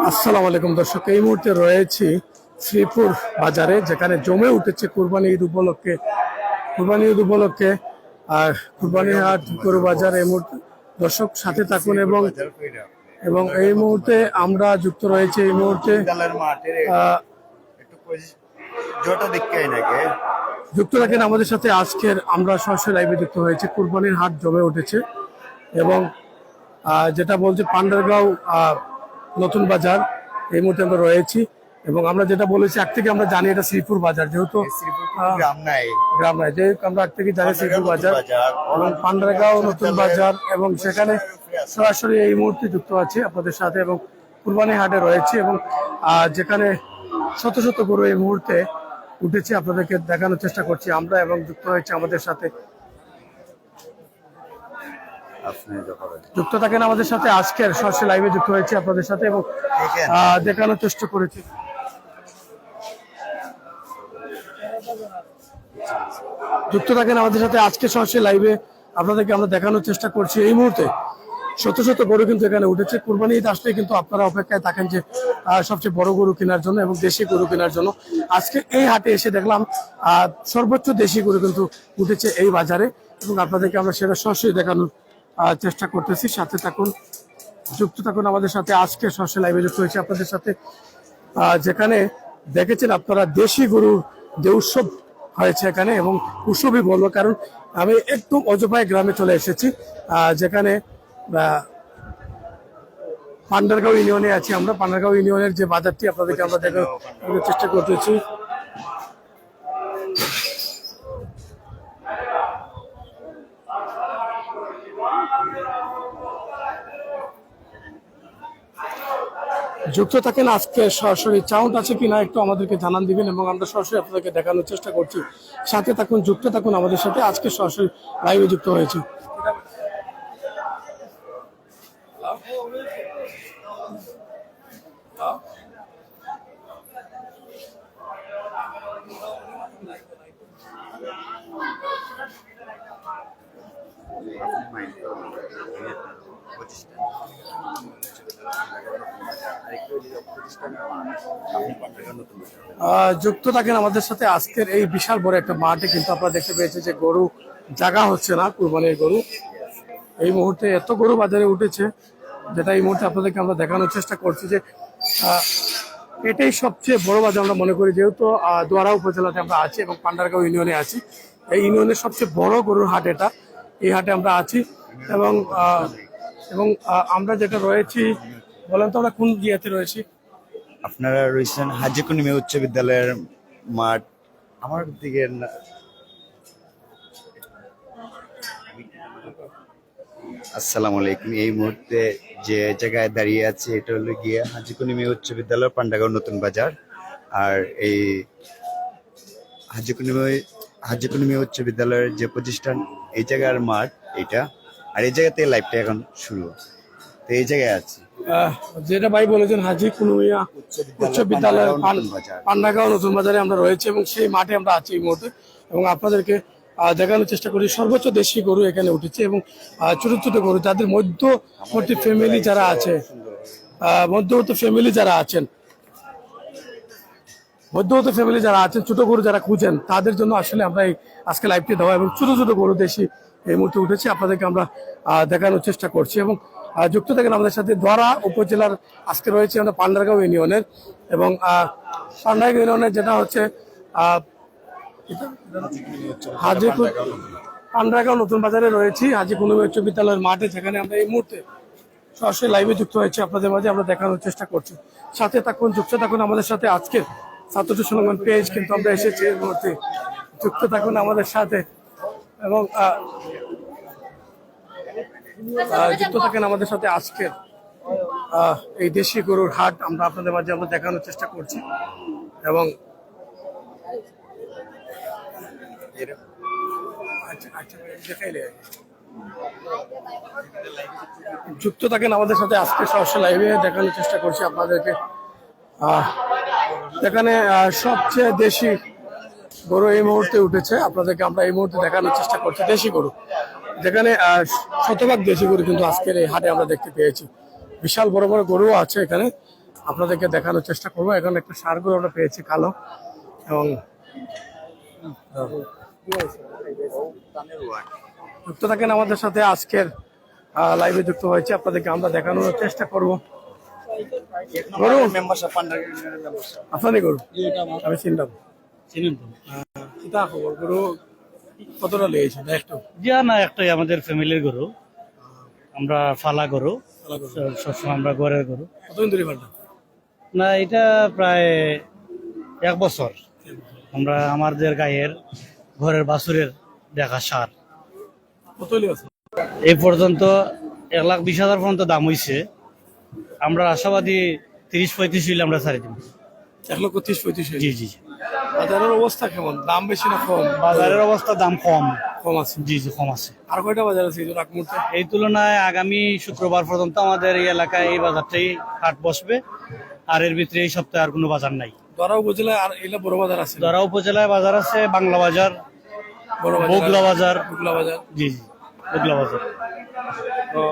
আসসালামু আলাইকুম দর্শক, এই মুহূর্তে রয়েছি শ্রীপুর বাজারে, যেখানে জমে উঠেছে কুরবানি ঈদ উপলক্ষে আর কুরবানি হাট গরু বাজার। এই মুহূর্তে দর্শক সাথে থাকুন এবং এবং এই মুহূর্তে আমরা যুক্ত রয়েছে এই মুহূর্তে যুক্ত থাকেন আমাদের সাথে। আজকের আমরা সরাসরি লাইভে যুক্ত হয়েছে, কুরবানির হাট জমে উঠেছে এবং যেটা বলছে পান্ডারগাঁও নতুন বাজার এই মুহূর্তে আমরা রয়েছি। এবং আমরা যেটা বলেছি আগ থেকে আমরা জানি এটা শ্রীপুর বাজার, যেহেতু গ্রাম নাই, যেহেতু আমরা আগ থেকে জানি শ্রীপুর বাজার এবং পান্ডারগাঁও নতুন বাজার, এবং সেখানে সরাসরি এই মুহূর্তে যুক্ত আছি আপনাদের সাথে এবং কুরবানি হাটে রয়েছে এবং যেখানে শত শত গরু এই মুহূর্তে উঠেছে আপনাদেরকে দেখানোর চেষ্টা করছি আমরা, এবং যুক্ত হয়েছে আমাদের সাথে। যুক্ত থাকেন আমাদের সাথে, আজকের সরাসরি লাইভে যুক্ত হয়েছে আপনাদের সাথে এবং দেখানোর চেষ্টা করেছি। যুক্ত থাকেন আমাদের সাথে, আজকে সরাসরি লাইভে আপনাদেরকে আমরা দেখানোর চেষ্টা করছি। এই মুহূর্তে শত শত গরু কিন্তু এখানে উঠেছে। কুরবানি ঈদ আসলে কিন্তু আপনারা অপেক্ষায় থাকেন যে সবচেয়ে বড় গরু কেনার জন্য এবং দেশি গরু কেনার জন্য। আজকে এই হাটে এসে দেখলাম সর্বোচ্চ দেশি গরু কিন্তু উঠেছে এই বাজারে, এবং আপনাদেরকে আমরা সেটা সরাসরি দেখানোর চেষ্টা করতেছি। সাথে থাকুন, যুক্ত থাকুন আমাদের সাথে। আজকে সরাসরি লাইভে যুক্ত হয়েছে আপনাদের সাথে, যেখানে দেখেছেন আপনারা দেশি গরুর যে উৎসব হয়েছে এখানে, এবং উৎসবই বলবো কারণ আমি একদম অজপাড়া গ্রামে চলে এসেছি, যেখানে পান্ডারগাঁও ইউনিয়নে আছি আমরা। পান্ডারগাঁও ইউনিয়নের যে বাজারটি আপনাদেরকে আমরা দেখানোর চেষ্টা করতেছি। যুক্ত থাকেন, আজকে সরাসরি সাউন্ড আছে কিনা একটু আমাদেরকে জানান দিবেন এবং আমরা সরাসরি আপনাদেরকে দেখানোর চেষ্টা করছি। সাথে থাকুন, যুক্ত থাকুন আমাদের সাথে, আজকে সরাসরি লাইভে যুক্ত হয়েছি। যুক্ত থাকেন আমাদের সাথে, আজকের এই বিশাল বড় একটা মাঠে কিন্তু আপনারা দেখতে পেয়েছেন যে গরু জায়গা হচ্ছে না, কুরবানির গরু এই মুহূর্তে এত গরু বাজারে উঠেছে, যেটা এই মুহূর্তে আপনাদেরকে আমরা দেখানোর চেষ্টা করছি যে এটাই সবচেয়ে বড় বাজার আমরা মনে করি, যেহেতু দোয়ারা উপজেলাতে আমরা আছি এবং পান্ডারগাঁও ইউনিয়নে আছি। এই ইউনিয়নের সবচেয়ে বড় গরুর হাট এটা, এই হাটে আমরা আছি এবং আমরা যেটা রয়েছি, বলেন তো আমরা কোন ইয়েতে রয়েছি? আপনারা রয়েছেন হাজী কুনিমে উচ্চ বিদ্যালয়ের মাঠ। আমার দিকে আসসালামু আলাইকুম। এই মুহূর্তে যে জায়গায় দাঁড়িয়ে আছে এটা হলো গিয়ে হাজী কুনিমে উচ্চ বিদ্যালয়, পান্ডারগাঁও নতুন বাজার। আর এই হাজী কুনিমে উচ্চ বিদ্যালয়ের যে প্রতিষ্ঠান, এই জায়গার মাঠ এটা, আর এই জায়গাতে লাইভটা এখন শুরু, তো এই জায়গায় আছে যেটা ভাই বলেছেন হাজী কুনিমে উচ্চ বিদ্যালয় পান্ডারগাঁও নতুন বাজারে আমরা রয়েছে এবং সেই মাঠে আমরা আছি এই মুহূর্তে, এবং আপনাদেরকে দেখানোর চেষ্টা করি সর্বোচ্চ দেশি গরু এখানে উঠেছে এবং ছোট ছোট গরু, যাদের মধ্যবর্তী ফ্যামিলি যারা আছে, মধ্যবর্তী ফ্যামিলি যারা আছেন ছোট গরু যারা খুঁজেন, তাদের জন্য আসলে আমরা এই আজকে লাইভটি দেওয়া, এবং ছোট ছোট গরু দেশি এই মুহূর্তে উঠেছে আপনাদেরকে আমরা দেখানোর চেষ্টা করছি। এবং যুক্ত থাকেন আমাদের সাথে, দোয়ারা উপজেলার আজকে রয়েছে আমরা পান্ডারগাঁও ইউনিয়নের, এবং পান্ডারগাঁও ইউনিয়নের যেটা হচ্ছে পান্ডারগাঁও নতুন বাজারে রয়েছি, হাজী কুনিমে উচ্চ বিদ্যালয়ের মাঠে, যেখানে আমরা এই মুহূর্তে সরাসরি লাইভে যুক্ত হয়েছি আপনাদের মাঝে আমরা দেখানোর চেষ্টা করছি। সাথে থাকুন, যুক্ত থাকুন আমাদের সাথে। আজকে ছাত্র সংগ্রাম পেজ কিন্তু আমরা এসেছি এই মুহূর্তে, যুক্ত থাকুন আমাদের সাথে এবং যুক্ত থাকেন আমাদের সাথে। আজকের এই দেশি গরুর হাট আমরা আপনাদের মাঝে আমরা দেখানোর চেষ্টা করছি এবং যুক্ত থাকেন আমাদের সাথে, আজকে সরাসরি লাইভে দেখানোর চেষ্টা করছি আপনাদেরকে। এখানে সবচেয়ে দেশি গরু এই মুহূর্তে উঠেছে, আপনাদেরকে আমরা এই মুহূর্তে দেখানোর চেষ্টা করছি দেশি গরু, যেখানে শতভাগ দেশি গরু কিন্তু আজকের এই হাটে আমরা দেখতে পেয়েছি। বিশাল বড় বড় গরু আছে এখানে, আপনাদেরকে দেখানোর চেষ্টা করবো। এখন একটা ষাঁড় গরু আমরা পেয়েছি কালো, এবং যুক্ত থাকেন আমাদের সাথে। আজকের লাইভে যুক্ত হয়েছে, আপনাদেরকে আমরা দেখানোর চেষ্টা করব। গরু আপনারই গরু, আমি চিনলাম। কিতা খবর, গরু কতটা লেগেছে একটু? না, একটাই আমাদের ফ্যামিলির গরু, আমরা ফালা গরু, সবসময় আমরা ঘরের গরু। কতদিন ধরে পাল্টা? না, এটা প্রায় 1 বছর আমরা আমাদের গায়ের ঘরের বাছুরের দেখা সার। কত লেগেছে? এই পর্যন্ত 1,20,000 পর্যন্ত দাম হয়েছে। আমরা আশাবাদী 30-35 হইলে আমরা ছাড়ি দিব। 1,30,000-35,000? জি জি। বাজারের অবস্থা কেমন, দাম বেশি না কম? বাজারের অবস্থা দাম কম। কম আছে? জি জি, কম আছে। আর কয়টা বাজার আছে এই এক মুহূর্তে? এই তুলনায় আগামী শুক্রবার পর্যন্ত আমাদের এই এলাকায় এই বাজারটাই হাট বসবে, আর এর ভিতরে এই সপ্তাহে আর কোনো বাজার নাই। দরা উপজেলায় আর এলা বড় বাজার আছে? দরা উপজেলায় বাজার আছে, বাংলা বাজার, বড় বাজার, বগুলা বাজার। বগুলা বাজার, জি জি, বগুলা বাজার। তো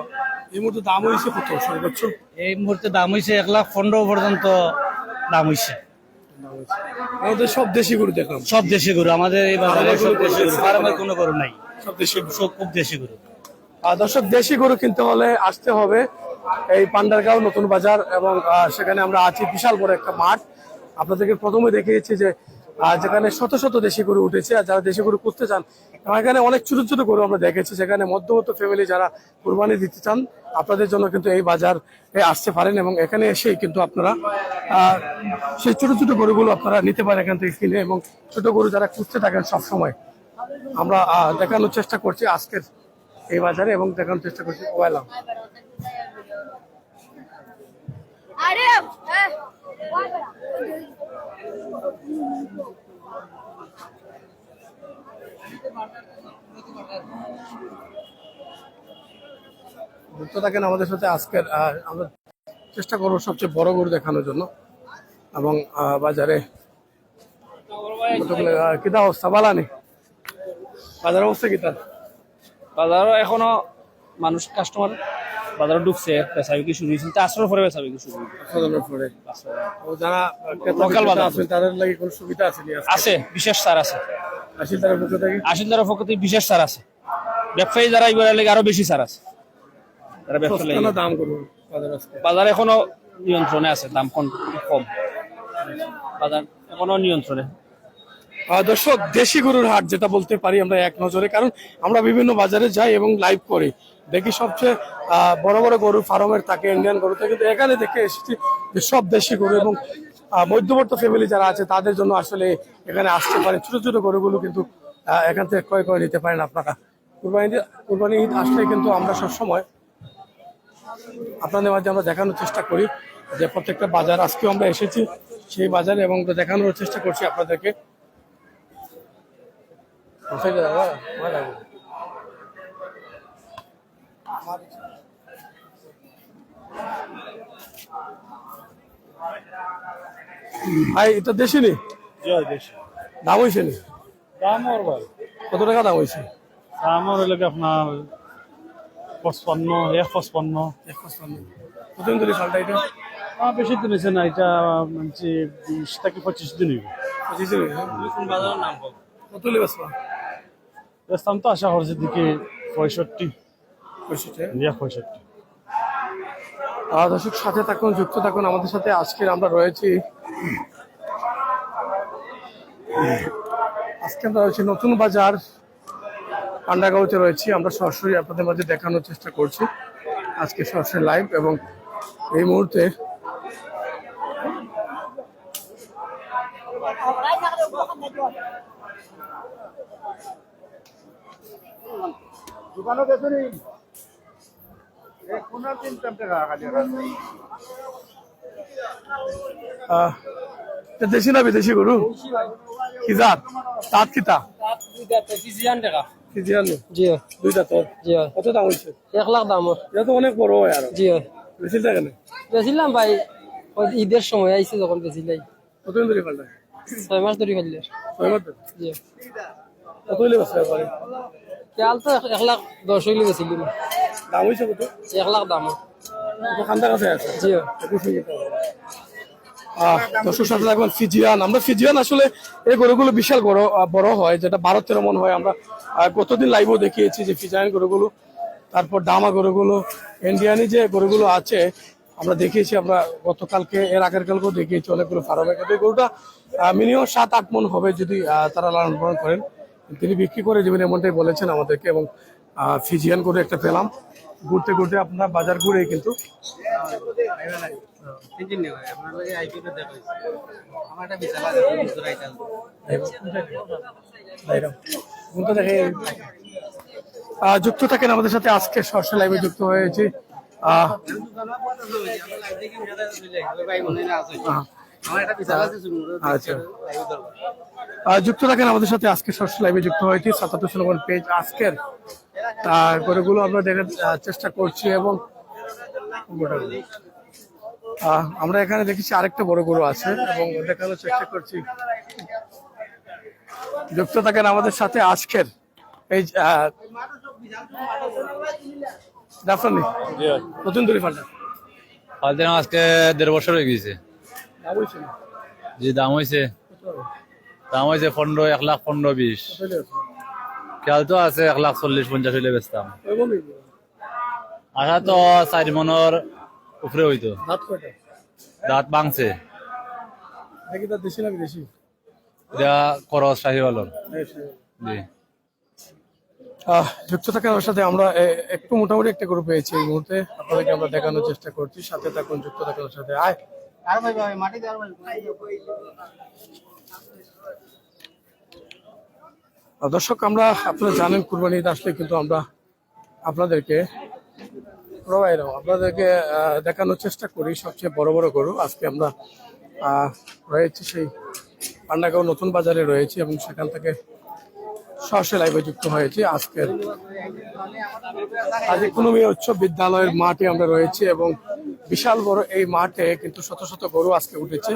এই মুহূর্তে দাম হয়েছে কত সর্বোচ্চ? এই মুহূর্তে দাম হয়েছে 1,15,000 পর্যন্ত দাম হয়েছে। আমাদের সব দেশি গরু দেখলাম। সব দেশি গরু আমাদের এই বাজারে, সব দেশি গরু, ফার্মের কোনো গরু নাই, সব দেশি গরু। সব খুব দেশি গরু। দর্শক, দেশি গরু কিনতে হলে আসতে হবে এই পান্ডারগাঁও নতুন বাজার, এবং সেখানে আমরা আছি বিশাল বড় একটা মাঠ। আপনাদেরকে প্রথমে দেখিয়েছি যে যেখানে শত শত দেশি গরু উঠেছে, আর যারা দেশি গরু করতে চান, এখানে অনেক ছোট ছোট গরু আমরা দেখেছি। সেখানে মধ্যবর্তী ফ্যামিলি যারা কুরবানি দিতে চান, আপনাদের জন্য কিন্তু এই বাজার আসতে পারেন, এবং এখানে এসেই কিন্তু আপনারা সেই ছোট ছোট গরুগুলো আপনারা নিতে পারেন এখান থেকে কিনে। এবং ছোট গরু যারা খুঁজতে থাকেন সবসময়, আমরা দেখানোর চেষ্টা করছি আজকের এই বাজারে, এবং দেখানোর চেষ্টা করছি। ওয়েলকাম। আরে যুক্ত থাকেন আমাদের সাথে। আজকের আমরা চেষ্টা করবো সবচেয়ে বড় গরু দেখানোর জন্য, এবং বাজারে কিতা অবস্থা বালানি, বাজার অবস্থা কিতা? বাজার এখনো মানুষ কাস্টমার বাজারে ঢুকছে, বেচা বিক্রি শুরু হয়েছে, 400 পরে বেচা বিক্রি শুরু হয়েছে। যারা লোকাল বাজার আছেন তাদের লাগে কোনো সুবিধা আছে? আছে, বিশেষ ছাড় আছে। আসিলদারের পক্ষ থেকে আসিলদারের পক্ষ থেকে বিশেষ ছাড় আছে। ব্যবসায়ী যারা এবার লাগে আরো বেশি ছাড় আছে। যারা ব্যবসা লাগে সস্তা না দাম করবো বাজার আজকে? বাজার এখনো নিয়ন্ত্রণে আছে, দাম কম। বাজার এখনো নিয়ন্ত্রণে। দর্শক, দেশি গরুর হাট যেটা বলতে পারি আমরা এক নজরে, কারণ আমরা বিভিন্ন বাজারে যাই এবং লাইভ করি, দেখি সবচেয়ে বড় বড় গরু ফার্মের থাকে, ইন্ডিয়ান গরু থাকে, কিন্তু এখানে দেখে এসেছি যে সব দেশি গরু, এবং মধ্যবর্তী ফ্যামিলি যারা আছে তাদের জন্য আসলে এখানে আসতে পারে। ছোট ছোট গরুগুলো কিন্তু এখান থেকে ক্রয় করে নিতে পারেন আপনারা। কুরবানি ঈদ আসলে কিন্তু আমরা সবসময় আপনাদের মাঝে আমরা দেখানোর চেষ্টা করি যে প্রত্যেকটা বাজার, আজকেও আমরা এসেছি সেই বাজারে, এবং দেখানোর চেষ্টা করছি আপনাদেরকে। ভাই, এটা দেশি নি? দাম হয়েছে নি? দাম ওর ভাই, কত টাকা দাম হয়েছে? দাম ওর লাগে আপনার 55, 155। কতদিন ধরে সালটা এটা? বেশি দিন হয়েছে না, এটা মানে 20 থেকে 25 দিন হইব। 25 দিন হয়েছে? বাজারের নাম কত লেবাস? বেচতাম তো আশা করছি দিকে 65। 65। দর্শক, সাথে থাকুন, যুক্ত থাকুন আমাদের সাথে। আজকের আমরা রয়েছি নতুন বাজার পান্ডাগাঁওতে রয়েছি। আমরা সরাসরি আপনাদের মাঝে দেখানোর চেষ্টা করছি আজকে সরাসরি লাইভ, এবং এই মুহূর্তে দেশি না বিদেশি গরু? কি জাত? দাঁত কিতা? জি দুইটা তোর? জি কত দাম হয়েছে? 1 লাখ দাম। এটা তো অনেক বড় হয়। আর জি বেশি টাকা নেই? বেচিলাম ভাই, ওই ঈদের সময় আইছে যখন বেচিলাই। কতদিন ধরে পাল্টা? 6 মাস ধরে ফেললে। জি কত হইলে বেচতে পারে? খেয়াল তো 1 লাখ 10 হইলে বেচিলি। দাম হয়েছে কত? 1 লাখ দাম। খান্দা কাছে আছে? জি 21 হয়ে যেতে হবে। দর্শক সাথে থাকবেন ফিজিয়ান। আমরা ফিজিয়ান আসলে এই গরুগুলো বিশাল বড় বড় হয়, যেটা 12-13 মন হয়। আমরা গতদিন লাইভও দেখিয়েছি যে ফিজিয়ান গরুগুলো, তারপর দামা গরুগুলো, ইন্ডিয়ানি যে গরুগুলো আছে আমরা দেখিয়েছি। আমরা গতকালকে এর আগের কালকেও দেখিয়েছি অনেকগুলো ফার্মে, কিন্তু এই গরুটা মিনিমাম 7-8 মন হবে যদি তারা লালন পালন করেন। তিনি বিক্রি করে দেবেন এমনটাই বলেছেন আমাদেরকে। এবং ফিজিয়ান গরু একটা পেলাম। ঘুরতে ঘুরতে আপনার বাজার ঘুরে কিন্তু যুক্ত থাকেন আমাদের সাথে। আজকে সরাসরি লাইভে যুক্ত হয়েছি। যুক্ত থাকেন আমাদের সাথে। আজকে সরাসরি লাইভে যুক্ত হয়েছি 77 নম্বর পেজ। আজকের গরুগুলো আমরা দেখার চেষ্টা করছি এবং আমরা এখানে দেখেছি আরেকটা বড় গরু আছে এবং দেখানোর চেষ্টা করছি। যুক্ত থাকেন আমাদের সাথে। আজকের এই জাফরানি নতুন দড়ি ফান্ডা ফালতেন আজকে 1.5 বছর হয়ে গেছে। জি দাম হয়েছে 15, 1,15,20। খেয়াল তো আছে 1,40,50 হইলে বেচতাম। আশা তো 4 মনের উপরে হইতো। দাঁত ভাঙছে। এটা খরচ শাহিওয়ালর। জি যুক্ত থাকার আমার সাথে আমরা একটু মোটামুটি একটা গরু পেয়েছি এই মুহূর্তে, আপনাদেরকে আমরা দেখানোর চেষ্টা করছি। সাথে থাকুন, যুক্ত থাকার সাথে। দর্শক, আমরা আপনারা জানেন কুরবানি ঈদ আসলে কিন্তু আমরা আপনাদেরকে দেখানোর চেষ্টা করি সবচেয়ে বড় বড় গরু। আজকে আমরা রয়েছি সেই পান্ডাগাঁও নতুন বাজারে রয়েছি এবং সেখান থেকে সরাসরি লাইভে যুক্ত হয়েছি। আজকের ইকোনমি উৎসব বিদ্যালয়ের মাঠে আমরা রয়েছি এবং বিশাল বড় এই মাঠে কিন্তু শত শত গরু আজকে উঠেছে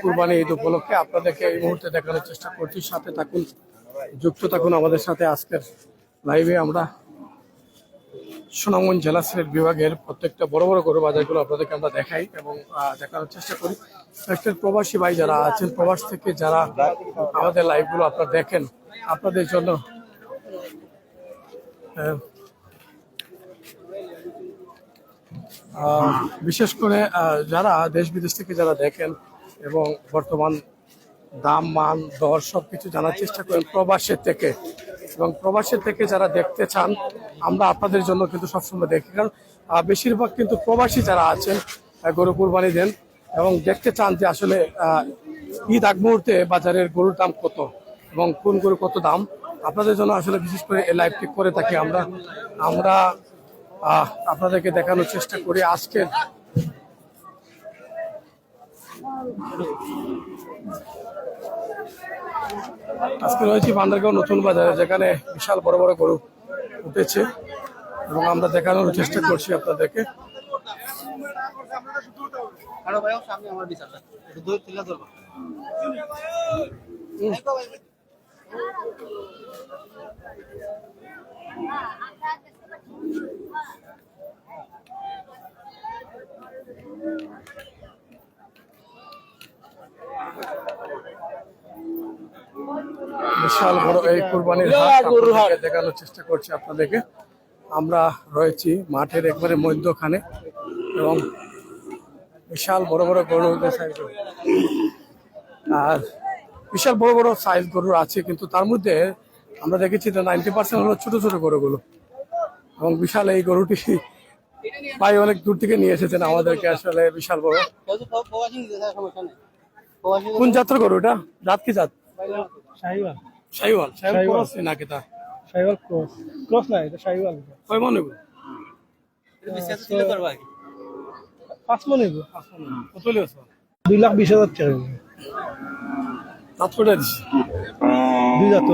কুরবানি ঈদ উপলক্ষে। আপনাদেরকে এই মুহূর্তে দেখানোর চেষ্টা করছি। সাথে থাকুন, যুক্ত থাকুন আমাদের সাথে। আজকের লাইভে আমরা সুনামগঞ্জ জেলা সিলেট বিভাগের প্রত্যেকটা বড় বড় গরু বাজারগুলো আপনাদেরকে আমরা দেখাই এবং দেখানোর চেষ্টা করি। একটা প্রবাসী ভাই যারা আছেন, প্রবাস থেকে যারা আমাদের লাইভগুলো আপনারা দেখেন, আপনাদের জন্য বিশেষ করে যারা দেশ বিদেশ থেকে যারা দেখেন এবং বর্তমান দাম মান দর সবকিছু জানার চেষ্টা করেন প্রবাসের থেকে, এবং প্রবাসের থেকে যারা দেখতে চান আমরা আপনাদের জন্য কিন্তু সবসময় দেখি। কারণ বেশিরভাগ কিন্তু প্রবাসী যারা আছেন গরু কুরবানি দেন এবং দেখতে চান যে আসলে ঈদ আগ মুহূর্তে বাজারের গরুর দাম কত এবং কোন গরু কত দাম। আপনাদের জন্য আসলে বিশেষ করে এই লাইভটি করে থাকি আমরা আপনাদেরকে দেখানোর চেষ্টা করি। আজকে রয়েছি পান্ডাগাঁও নতুন বাজারে, যেখানে বিশাল বড় বড় গরু উঠেছে এবং আমরা দেখানোর চেষ্টা করছি আপনাদেরকে। বিশাল বড় এই কুরবানির হাট দেখানোর চেষ্টা করছি আপনাদেরকে। আমরা রয়েছি মাঠের একবারে মধ্যখানে এবং বিশাল বড় বড় গরু আর বিশাল বড় বড় সাইজ গরু আছে, কিন্তু তার মধ্যে আমরা দেখেছি যে 90% হলো ছোট ছোট গরুগুলো এবং বিশাল এই গরুটি ভাই অনেক দূর থেকে নিয়ে এসেছেন আমাদেরকে। আসলে বিশাল বড়। কোন জাতের গরু এটা? জাত কি জাত? শাহিওয়াল। শাহিওয়াল ক্রস না কেটা? শাহিওয়াল ক্রস না, এটা শাহিওয়াল। কয় মন নেব? 5 মন নেব। কত লিওছ? 2,20,000 টাকা। দাঁত কটা দিছি? 2 দাঁত।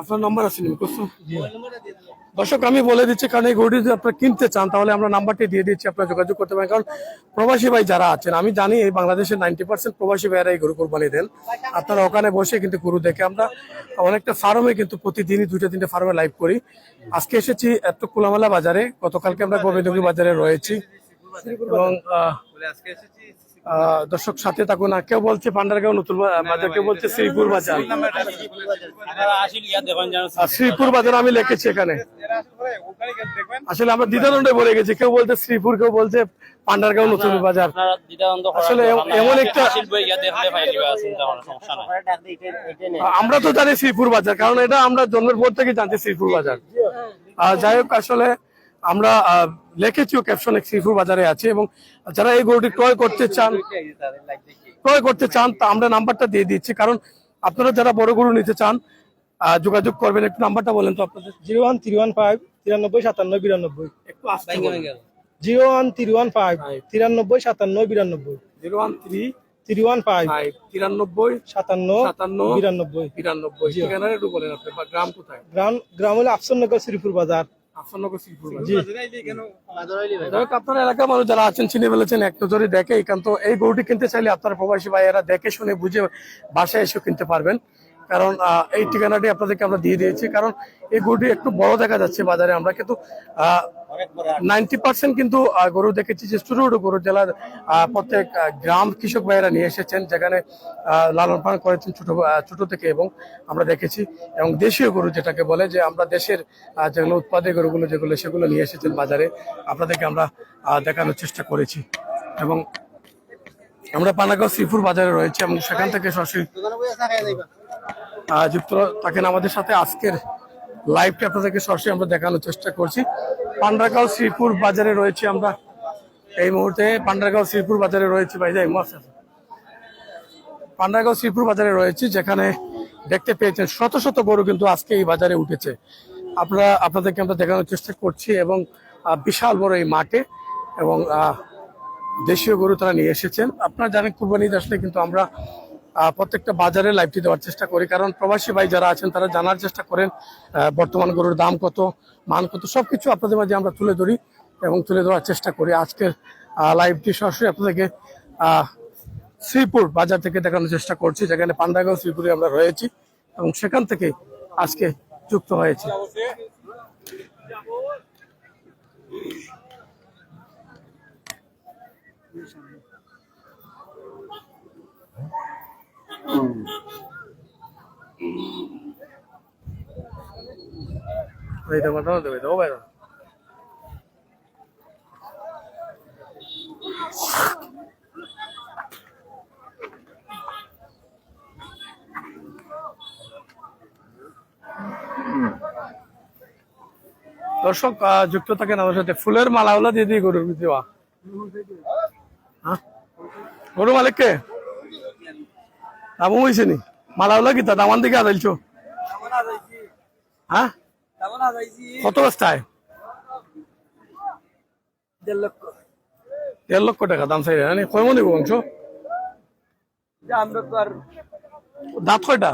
আপনার নাম্বার আছে নি? দর্শক আমি বলে দিচ্ছি, কারণ এই গরুটি যদি আপনারা কিনতে চান তাহলে আমরা নাম্বারটি দিয়ে দিচ্ছি, আপনারা যোগাযোগ করতে পারেন। কারণ প্রবাসী ভাই যারা আছেন, আমি জানি এই বাংলাদেশের 90% প্রবাসী ভাইয়েরা এই গরু কোরবানি দেন। আপনারা ওখানে বসে কিন্তু গরু দেখে, আমরা অনেকটা ফার্মে কিন্তু প্রতিদিনই 2-3টে ফার্মে লাইভ করি। আজকে এসেছি এত খোলামেলা বাজারে, গতকালকে আমরা গোবিন্দপুর বাজারে রয়েছি এবং দর্শক সাথে থাকুন। আর কেউ বলছে পান্ডারগাঁও নতুন বাজার, কেউ বলছে শ্রীপুর বাজার। আর শ্রীপুর বাজার আমি লিখেছি এখানে। আসলে আমরা দ্বিধাদ্বন্দ্বে বলে গেছি, কেউ বলছে শ্রীপুর, কেউ বলছে পান্ডারগাঁও নতুন বাজার। আসলে এমন একটা, আমরা তো জানি শ্রীপুর বাজার, কারণ এটা আমরা জন্মের পর থেকে জানছি শ্রীপুর বাজার। যাই হোক, আসলে আমরা লিখেছিও ক্যাপশনে শ্রীপুর বাজারে আছে, এবং যারা এই গরুটি ক্রয় করতে চান তা আমরা নাম্বারটা দিয়ে দিচ্ছি, কারণ আপনারা যারা বড় গরু নিতে চান যোগাযোগ করবেন। একটু নাম্বারটা বলেন তো আপনাদের। 01315 93 97 92। একটু আসতে বলেন। 01315 93 97 92। 01315 93 97 92। 92। ঠিকানা একটু বলেন আপনি, বা গ্রাম কোথায়? গ্রাম হলো আফসারনগর শ্রীপুর বাজার। আফসারনগর শ্রীপুর বাজার। জি। আপনার এলাকার মানুষ যারা আছেন চিনে ফেলেছেন, এক নজরে দেখে একান্ত এই গরুটি কিনতে চাইলে আপনারা প্রবাসী ভাইয়েরা দেখে শুনে বুঝে বাসায় এসে কিনতে পারবেন, কারণ এই ঠিকানাটি আপনাদেরকে আমরা দিয়ে দিয়েছি। কারণ এই গরুটি একটু বড় দেখা যাচ্ছে বাজারে, আমরা কিন্তু 90% কিন্তু গরু দেখেছি যে ছোট ছোট গরু, জেলার প্রত্যেক গ্রাম কৃষক ভাইয়েরা নিয়ে এসেছেন, যেখানে লালন পালন করেছেন ছোট থেকে, এবং আমরা দেখেছি। এবং দেশীয় গরু যেটাকে বলে, যে আমরা দেশের যেগুলো উৎপাদক গরুগুলো যেগুলো, সেগুলো নিয়ে এসেছেন বাজারে, আপনাদেরকে আমরা দেখানোর চেষ্টা করেছি। এবং আমরা পানাগাঁও শ্রীপুর বাজারে রয়েছে, এবং সেখান থেকে সরাসরি যুক্ত থাকেন আমাদের সাথে। আজকের লাইভটা আপনাদেরকে সরাসরি আমরা দেখানোর চেষ্টা করছি। পান্ডারগাঁও শ্রীপুর বাজারে রয়েছে আমরা এই মুহূর্তে। পান্ডারগাঁও শ্রীপুর বাজারে রয়েছে ভাই, যাই পান্ডারগাঁও শ্রীপুর বাজারে রয়েছে, যেখানে দেখতে পেয়েছেন শত শত গরু কিন্তু আজকে এই বাজারে উঠেছে। আপনাদেরকে আমরা দেখানোর চেষ্টা করছি, এবং বিশাল বড় এই মাঠে, এবং দেশীয় গরু তারা নিয়ে এসেছেন। আপনারা জানেন কুরবানি ঈদ আসলে কিন্তু আমরা প্রত্যেকটা বাজারে লাইভটি দেওয়ার চেষ্টা করি, কারণ প্রবাসী ভাই যারা আছেন তারা জানার চেষ্টা করেন বর্তমান গরুর দাম কত, মান কত, সবকিছু আপনাদের মাঝে আমরা তুলে ধরি এবং তুলে ধরার চেষ্টা করি। আজকের লাইভটি সরাসরি আপনাদেরকে শ্রীপুর বাজার থেকে দেখানোর চেষ্টা করছি, যেখানে পান্ডারগাঁও শ্রীপুরে আমরা রয়েছি, এবং সেখান থেকে আজকে যুক্ত হয়েছি। দর্শক যুক্ত থাকেন আমার সাথে। ফুলের মালাওলা দিয়ে দিই গরুর দেওয়া। গরু মালিককে দামও হয়েছে নি? মালাওলা কি তা দামান দিকে আদাইছো? হ্যাঁ, কত বস্তায়? 1.5 লক্ষ টাকা দাম চাই। কয় মনে মাংস? দাঁত কয়টা?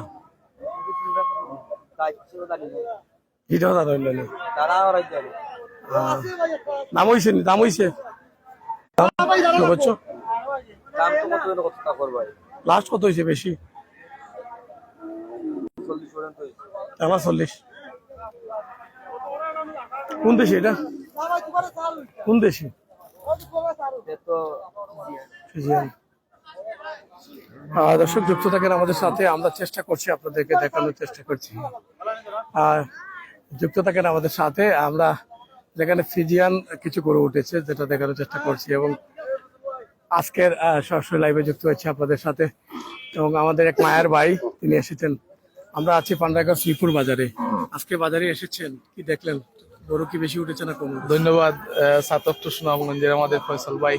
দাম হয়েছে নি? দাম হয়েছে লাস্ট কত হয়েছে? বেশি 40। কোন দেশে এটা? কোন দেশে? দর্শক যুক্ত থাকেন আমাদের সাথে, আমরা চেষ্টা করছি আপনাদেরকে দেখানোর চেষ্টা করছি। যুক্ত থাকেন আমাদের সাথে, আমরা যেখানে ফিজিয়ান কিছু গরু উঠেছে যেটা দেখানোর চেষ্টা করছি, এবং আজকের সরাসরি লাইভে যুক্ত হয়েছে আপনাদের সাথে। এবং আমাদের এক মায়ের ভাই তিনি এসেছেন। আমরা আছি পান্ডারগাঁও শ্রীপুর বাজারে। আজকে বাজারে এসেছেন, কি দেখলেন? গরু কি বেশি উঠেছে না কম? ধন্যবাদ সাতক টু সুনামগঞ্জের আমাদের ফয়সাল ভাই,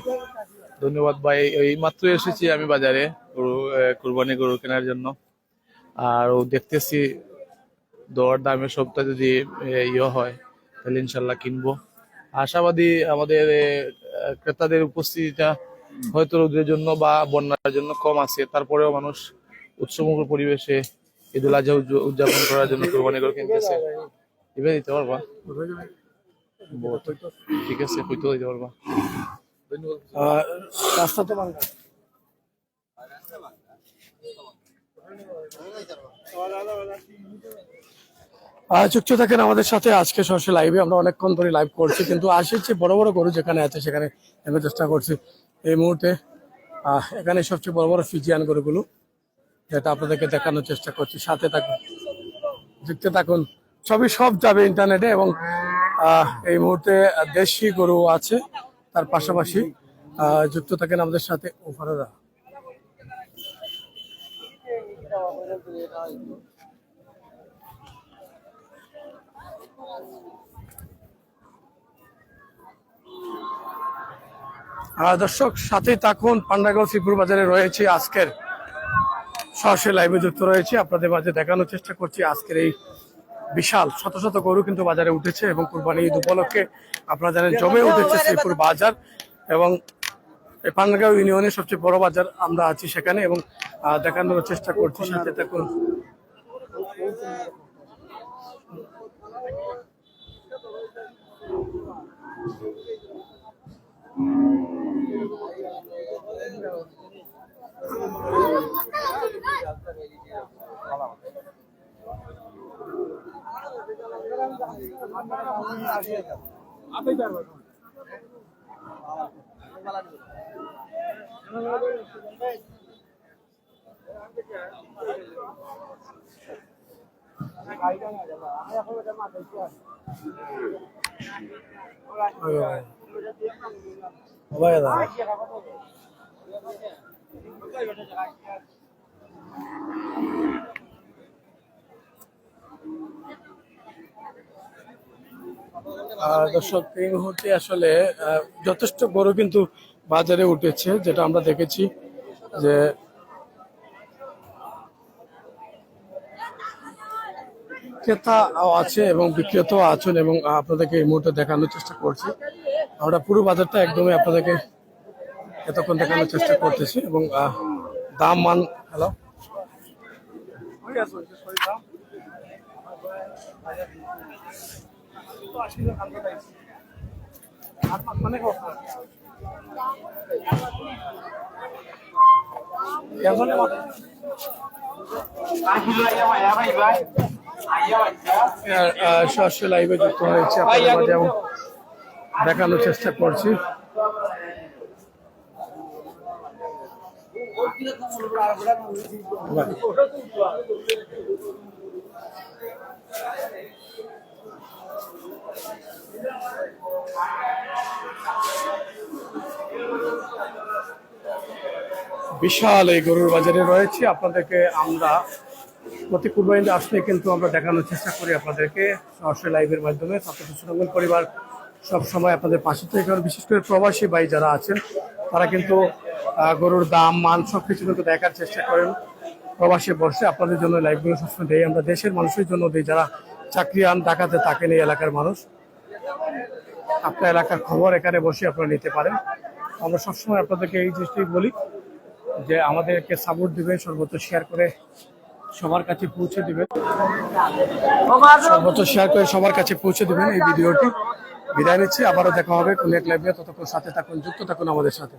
ধন্যবাদ ভাই। এই মাত্র এসেছি আমি বাজারে গরু কুরবানি গরু কেনার জন্য, আর ও দেখতেছি দর দামের সবটা যদি ইয়ে হয় তাহলে ইনশাল্লাহ কিনবো। আশাবাদী আমাদের ক্রেতাদের উপস্থিতিটা হয়তো রোদের জন্য বা বন্যার জন্য কম আছে, তারপরেও মানুষ উৎসবমুখর পরিবেশে ঈদুল আজহা উদযাপন করার জন্য কুরবানি গরু কিনতেছে। দিবে দিতে পারবা? ঠিক আছে, হয়তো দিতে পারবা। রাস্তা তো ভালো। যুক্ত থাকেন আমাদের সাথে আজকে সরাসরি লাইভে। আমরা অনেকক্ষণ ধরে লাইভ করছি, কিন্তু আসছে বড় বড় গরু যেখানে আছে সেখানে আমি চেষ্টা করছি এই মুহূর্তে। এখানে সবচেয়ে বড় বড় ফিজিয়ান গরুগুলো, যেটা আপনাদেরকে দেখানোর চেষ্টা করছি। সাথে থাকুন, যুক্ত থাকুন, সব যাবে ইন্টারনেটে। এবং এই মুহূর্তে দেশি গরু আছে, তার পাশাপাশি যুক্ত থাকেন আমাদের সাথে। ওফাররা দর্শক সাথেই থাকুন। পান্ডাগড় শ্রীপুর বাজারে রয়েছে, আজকের সরাসরি লাইভে যুক্ত রয়েছে। আপনাদের মাঝে দেখানোর চেষ্টা করছি আজকের এই বিশাল শত শত গরু কিন্তু বাজারে উঠেছে, এবং কুরবানি ঈদ উপলক্ষে আপনারা জানেন জমে উঠেছে শ্রীপুর বাজার। এবং এই পান্ডাগাঁও ইউনিয়নের সবচেয়ে বড় বাজার আমরা আছি সেখানে, এবং দেখানোর চেষ্টা করছি। সাথে থাকুন। দর্শক এই মুহূর্তে আসলে যথেষ্ট গরু কিন্তু বাজারে উঠেছে, যেটা আমরা দেখেছি যে ক্রেতা আছে এবং বিক্রেতাও আছেন, এবং আপনাদেরকে এই মুহূর্তে দেখানোর চেষ্টা করছি। আমরা পুরো বাজারটা একদমই আপনাদেরকে এতক্ষণ দেখানোর চেষ্টা করতেছি। এবং দাম মান হ্যালো সরাসরি লাইভে যুক্ত হয়েছে আপনাদের মাঝে, এবং দেখানোর চেষ্টা করছি। বিশাল এই গরুর বাজারে রয়েছে। আপনাদেরকে আমরা প্রতি কুরবানিতে আসলে কিন্তু আমরা দেখানোর চেষ্টা করি আপনাদেরকে সরাসরি লাইভের মাধ্যমে। ছাত্রছাত্রী সুনামগঞ্জ পরিবার সব সময় আপনাদের পাশে থেকে, কারণ বিশেষ করে প্রবাসী ভাই যারা আছেন তারা কিন্তু গরুর দাম মান সবকিছু কিন্তু দেখার চেষ্টা করেন প্রবাসী বর্ষে। আপনাদের জন্য লাইভগুলো সবসময় দেই আমরা, দেশের মানুষের জন্য দিই যারা চাকরিয়ান ঢাকাতে থাকেন এই এলাকার মানুষ। আপনার এলাকার খবর এখানে বসে আপনারা নিতে পারেন। আমরা সবসময় আপনাদেরকে এই জিনিসটাই বলি যে আমাদেরকে সাপোর্ট দিবেন, সর্বোচ্চ শেয়ার করে সবার কাছে পৌঁছে দিবেন, সর্বোচ্চ শেয়ার করে সবার কাছে পৌঁছে দিবেন এই ভিডিওটি। বিদায় নিচ্ছি, আবারও দেখা হবে কোন এক লাইভে। ততক্ষণ সাথে থাকুন, যুক্ত থাকুন আমাদের সাথে।